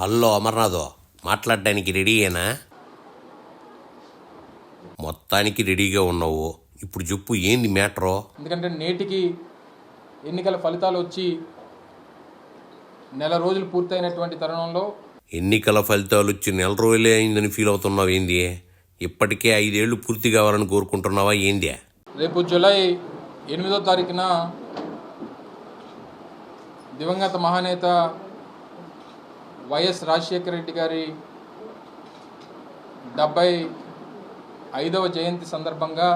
Hello అమర్నాథో, మాట్లాడడానికి రెడీయేనా? మొత్తానికి రెడీగా ఉన్నావు. ఇప్పుడు చెప్పు, ఏంది మ్యాటరో? ఎందుకంటే నేటికి ఎన్నికల ఫలితాలు వచ్చి నెల రోజులు పూర్తయినటువంటి తరుణంలో ఎన్నికల ఫలితాలు వచ్చి నెల రోజులే అయిందని ఫీల్ అవుతున్నావు ఏంది? ఇప్పటికే 5 ఏళ్ళు పూర్తి కావాలని కోరుకుంటున్నావా ఏంది? రేపు జూలై 8వ తారీఖున దివంగత మహానేత వైఎస్ రాజశేఖర రెడ్డి గారి 75వ జయంతి సందర్భంగా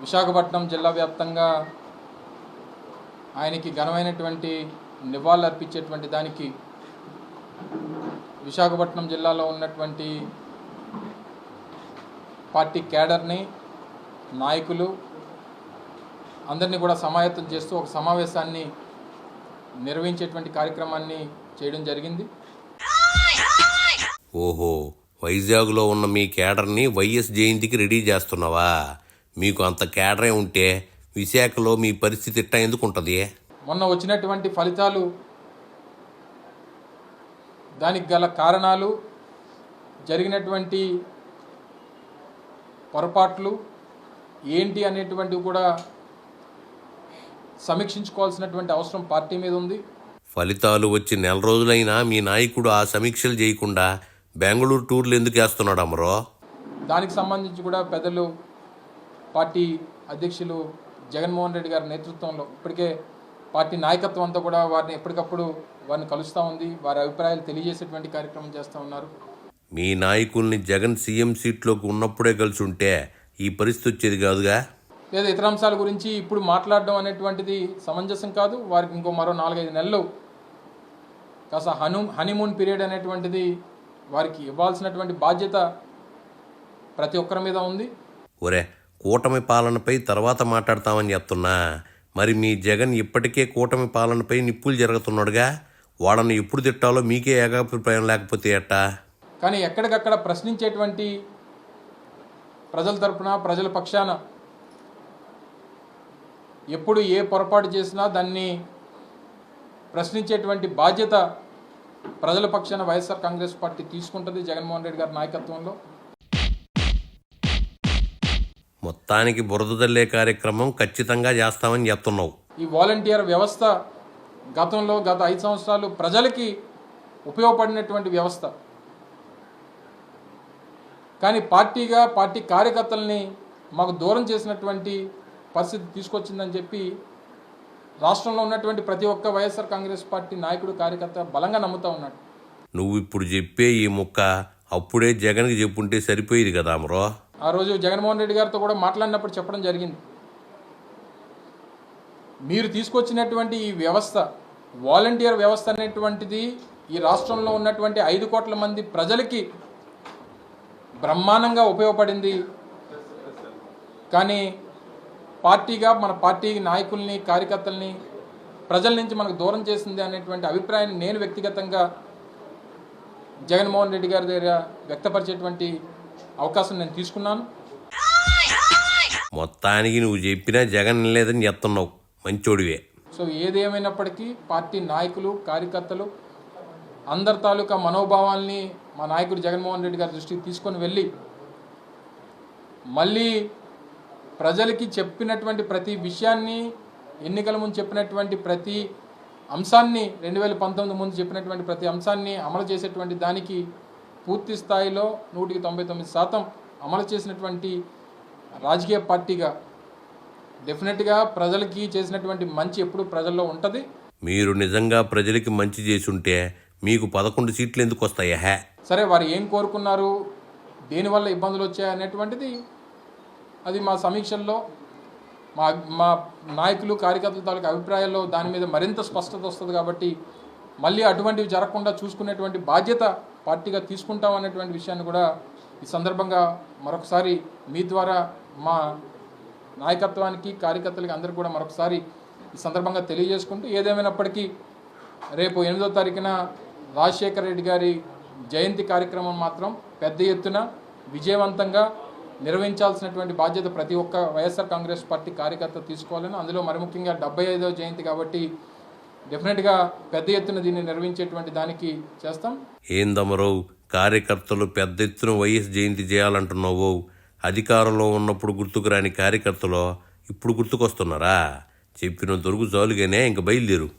విశాఖపట్నం జిల్లా వ్యాప్తంగా ఆయనకి ఘనమైనటువంటి నివాళులు అర్పించేటువంటి దానికి విశాఖపట్నం జిల్లాలో ఉన్నటువంటి పార్టీ క్యాడర్ని, నాయకులు అందరినీ కూడా సమాయత్తం చేస్తూ ఒక సమావేశాన్ని నిర్వహించేటువంటి కార్యక్రమాన్ని చేయడం జరిగింది. ఓహో, వైజాగ్లో ఉన్న మీ క్యాడర్ని వైఎస్ జయంతికి రెడీ చేస్తున్నావా? మీకు అంత క్యాడరే ఉంటే విశాఖలో మీ పరిస్థితి ఇట్టా ఎందుకు ఉంటుంది? మొన్న వచ్చినటువంటి ఫలితాలు, దానికి గల కారణాలు, జరిగినటువంటి పొరపాట్లు ఏంటి అనేటువంటివి కూడా సమీక్షించుకోవాల్సినటువంటి అవసరం పార్టీ మీద ఉంది. ఫలితాలు వచ్చి నెల రోజులైనా మీ నాయకుడు ఆ సమీక్షలు చేయకుండా బెంగళూరు టూర్లు ఎందుకు వేస్తున్నాడు అమరో? దానికి సంబంధించి కూడా పెద్దలు పార్టీ అధ్యక్షులు జగన్మోహన్ రెడ్డి గారి నేతృత్వంలో ఇప్పటికే పార్టీ నాయకత్వం అంతా కూడా వారిని ఎప్పటికప్పుడు వారిని కలుస్తూ ఉంది, వారి అభిప్రాయాలు తెలియజేసేటువంటి కార్యక్రమం చేస్తూ ఉన్నారు. మీ నాయకుల్ని జగన్ సీఎం సీట్లోకి ఉన్నప్పుడే కలిసి ఉంటే ఈ పరిస్థితి వచ్చేది కాదుగా. లేదా ఇతర అంశాల గురించి ఇప్పుడు మాట్లాడడం అనేటువంటిది సమంజసం కాదు. వారికి ఇంకో మరో 4-5 నెలలు కాస్త హనీమూన్ పీరియడ్ అనేటువంటిది వారికి ఇవ్వాల్సినటువంటి బాధ్యత ప్రతి ఒక్కరి మీద ఉంది. ఒరే, కూటమి పాలనపై తర్వాత మాట్లాడతామని చెప్తున్నా. మరి మీ జగన్ ఇప్పటికే కూటమి పాలనపై నిప్పులు జరుగుతున్నాడుగా. వాళ్ళని ఎప్పుడు తిట్టాలో మీకే ఏకాభిప్రాయం లేకపోతే ఎట్టా? కానీ ఎక్కడికక్కడ ప్రశ్నించేటువంటి ప్రజల తరపున, ప్రజల పక్షాన ఎప్పుడు ఏ పొరపాటు చేసినా దాన్ని ప్రశ్నించేటువంటి బాధ్యత ప్రజల పక్షాన వైఎస్ఆర్ కాంగ్రెస్ పార్టీ తీసుకుంటుంది జగన్మోహన్ రెడ్డి గారి నాయకత్వంలో. మొత్తానికి బురద జల్లే కార్యక్రమం ఖచ్చితంగా చేస్తామని చెప్తున్నావు. ఈ వాలంటీర్ వ్యవస్థ గత 5 సంవత్సరాలు ప్రజలకి ఉపయోగపడినటువంటి వ్యవస్థ. కానీ పార్టీగా, పార్టీ కార్యకర్తల్ని మాకు దూరం చేసినటువంటి పరిస్థితి తీసుకొచ్చిందని చెప్పి రాష్ట్రంలో ఉన్నటువంటి ప్రతి ఒక్క వైఎస్ఆర్ కాంగ్రెస్ పార్టీ నాయకుడు, కార్యకర్త బలంగా నమ్ముతూ ఉన్నాడు. నువ్వు ఇప్పుడు చెప్పే ఈ ముక్క అప్పుడే జగన్కి చెప్పుంటే సరిపోయేది కదా అమరో. ఆ రోజు జగన్మోహన్ రెడ్డి గారితో కూడా మాట్లాడినప్పుడు చెప్పడం జరిగింది, మీరు తీసుకొచ్చినటువంటి ఈ వ్యవస్థ, వాలంటీర్ వ్యవస్థ అనేటువంటిది ఈ రాష్ట్రంలో ఉన్నటువంటి 5 కోట్ల మంది ప్రజలకి బ్రహ్మాండంగా ఉపయోగపడింది. కానీ పార్టీగా మన పార్టీ నాయకుల్ని, కార్యకర్తల్ని ప్రజల నుంచి మనకు దూరం చేసింది అనేటువంటి అభిప్రాయాన్ని నేను వ్యక్తిగతంగా జగన్మోహన్ రెడ్డి గారి దగ్గర వ్యక్తపరిచేటువంటి అవకాశం నేను తీసుకున్నాను. మొత్తానికి నువ్వు చెప్పినా జగన్ లేదని చెప్తున్నావు. మంచోడివే. సో ఏదేమైనప్పటికీ పార్టీ నాయకులు, కార్యకర్తలు అందరి తాలూకా మనోభావాల్ని మా నాయకుడు జగన్మోహన్ రెడ్డి గారి దృష్టికి తీసుకొని వెళ్ళి మళ్ళీ ప్రజలకి చెప్పినటువంటి ప్రతి విషయాన్ని, ఎన్నికల ముందు చెప్పినటువంటి ప్రతి అంశాన్ని, 2019 ముందు చెప్పినటువంటి ప్రతి అంశాన్ని అమలు చేసేటువంటి దానికి పూర్తి స్థాయిలో 199% అమలు చేసినటువంటి రాజకీయ పార్టీగా డెఫినెట్గా ప్రజలకి చేసినటువంటి మంచి ఎప్పుడు ప్రజల్లో ఉంటుంది. మీరు నిజంగా ప్రజలకి మంచి చేసుంటే మీకు 11 సీట్లు ఎందుకు వస్తాయా? సరే, వారు ఏం కోరుకున్నారు, దేనివల్ల ఇబ్బందులు వచ్చాయి అనేటువంటిది అది మా సమీక్షల్లో, మా నాయకులు, కార్యకర్తల తాలూకు అభిప్రాయాల్లో దాని మీద మరింత స్పష్టత వస్తుంది. కాబట్టి మళ్ళీ అటువంటివి జరగకుండా చూసుకునేటువంటి బాధ్యత పార్టీగా తీసుకుంటాం అనేటువంటి విషయాన్ని కూడా ఈ సందర్భంగా మరొకసారి మీ ద్వారా మా నాయకత్వానికి, కార్యకర్తలకి అందరికీ కూడా మరొకసారి ఈ సందర్భంగా తెలియజేసుకుంటూ, ఏదేమైనప్పటికీ రేపు 8వ తారీఖున రాజశేఖర రెడ్డి గారి జయంతి కార్యక్రమం మాత్రం పెద్ద ఎత్తున విజయవంతంగా నిర్వహించాల్సినటువంటి బాధ్యత ప్రతి ఒక్క వైఎస్ఆర్ కాంగ్రెస్ పార్టీ కార్యకర్త తీసుకోవాలని, అందులో మరి ముఖ్యంగా 75వ జయంతి కాబట్టి డెఫినెట్గా పెద్ద ఎత్తున దీన్ని నిర్వహించేటువంటి దానికి చేస్తాం. ఏందమరావు, కార్యకర్తలు పెద్ద ఎత్తున వైఎస్ జయంతి చేయాలంటున్నావు. అధికారంలో ఉన్నప్పుడు గుర్తుకు రాని కార్యకర్తలు ఇప్పుడు గుర్తుకొస్తున్నారా? చెప్పిన దొరుకు జాలుగానే ఇంక బయలుదేరు.